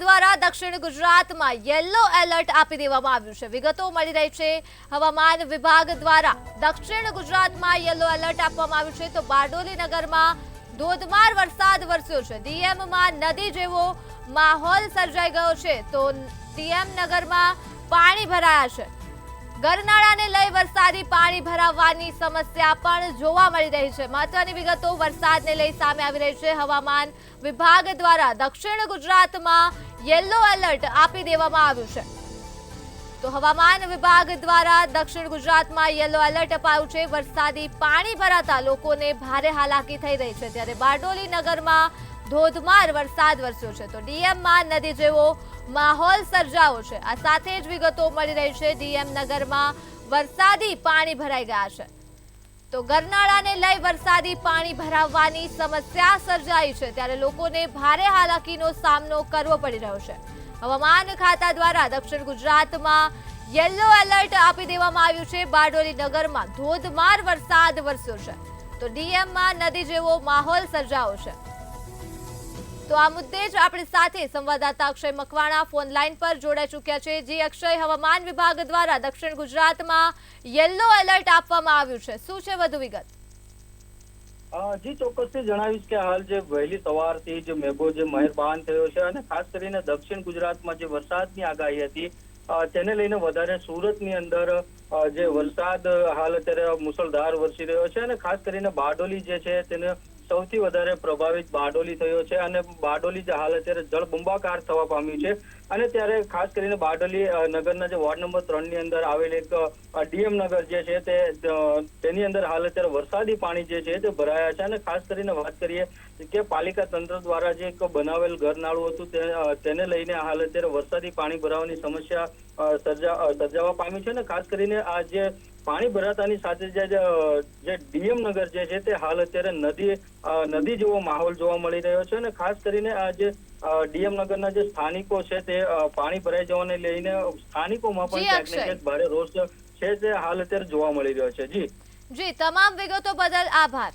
દ્વારા દક્ષિણ ગુજરાતમાં યલો એલર્ટ આપી દેવામાં આવ્યું છે। વિગતો મળી રહી છે હવામાન વિભાગ દ્વારા દક્ષિણ ગુજરાતમાં યલો એલર્ટ આપવામાં આવ્યું છે। તો બારડોલી નગરમાં ધોધમાર વરસાદ વરસ્યો છે। ડીએમમાં નદી જેવો માહોલ સર્જાઈ ગયો છે। તો ડીએમ નગરમાં પાણી ભરાયા છે। ગરનાળાને લઈ વરસાદી પાણી ભરાવાની સમસ્યા પણ જોવા મળી રહી છે। મહત્વની વિગતો વરસાદને લઈ સામે આવી રહી છે। હવામાન વિભાગ દ્વારા દક્ષિણ ગુજરાતમાં યલો એલર્ટ આપી દેવામાં આવ્યું છે। તો હવામાન વિભાગ દ્વારા દક્ષિણ ગુજરાતમાં યલો એલર્ટ અપાયું છે। વરસાદી પાણી ભરાતા લોકોને ભારે હાલાકી થઈ રહી છે। ત્યારે બારડોલી નગરમાં ધોધમાર વરસાદ વરસ્યો છે। તો ડીએમમાં નદી જેવો માહોલ સર્જાયો છે। આ સાથે જ વિગતો મળી રહી છે ડીએમ નગરમાં વરસાદી પાણી ભરાઈ ગયા છે। તો ગરનાળાને લઈ વરસાદી પાણી ભરાવાની સમસ્યા સર્જાઈ છે। ત્યારે લોકોને ભારે હાલાકીનો સામનો કરવો પડી રહ્યો છે। હવામાન ખાતા દ્વારા દક્ષિણ ગુજરાતમાં યલો એલર્ટ આપી દેવામાં આવ્યું છે। બારડોલી નગરમાં ધોધમાર વરસાદ વરસ્યો છે। તો ડીએમમાં નદી જેવો માહોલ સર્જાયો છે। તો આ મુદ્દે જ આપણી સાથે સંવાદદાતા અક્ષય મકવાણા ફોન લાઈન પર જોડાઈ ચૂક્યા છે। જે અક્ષય, હવામાન વિભાગ દ્વારા દક્ષિણ ગુજરાતમાં યલો એલર્ટ આપવામાં આવ્યું છે, શું છે વધુ વિગત? જી ચોક્કસથી જણાવીશ કે હાલ જે વહેલી સવારથી જ મેઘો જે મહેરબાન થયો છે અને ખાસ કરીને દક્ષિણ ગુજરાતમાં જે વરસાદની આગાહી હતી તેને લઈને વધારે સુરતની અંદર જે વરસાદ હાલ અત્યારે મુસળધાર વરસી રહ્યો છે અને ખાસ કરીને બારડોલી જે છે તેને સૌથી વધારે પ્રભાવિત બારડોલી થયો છે અને બારડોલી જે હાલ અત્યારે જળબંબાકાર થવા પામ્યું છે। અને ત્યારે ખાસ કરીને બારડોલી નગરના જે વોર્ડ નંબર 3 ની અંદર આવેલ એક ડીએમ નગર જે છે તેની અંદર હાલ અત્યારે વરસાદી પાણી જે છે તે ભરાયા છે। અને ખાસ કરીને વાત કરીએ કે પાલિકા તંત્ર દ્વારા જે એક બનાવેલ ઘરનાળું હતું તેને લઈને હાલ અત્યારે વરસાદી પાણી ભરાવાની સમસ્યા સર્જાવા પામી છે। અને ખાસ કરીને આ જે પાણી ભરાતાની સાથે જે ડીએમ નગર જે છે તે હાલ અત્યારે નદી જેવો માહોલ જોવા મળી રહ્યો છે। અને ખાસ કરીને આ જે ડીએમ નગરના જે સ્થાનિકો છે તે પાણી ભરાઈ જવાને લઈને સ્થાનિકોમાં પણ ક્યાંક ને ક્યાંક ભારે રોષ છે તે હાલ અત્યારે જોવા મળી રહ્યો છે। જી તમામ વિગતો બદલ આભાર।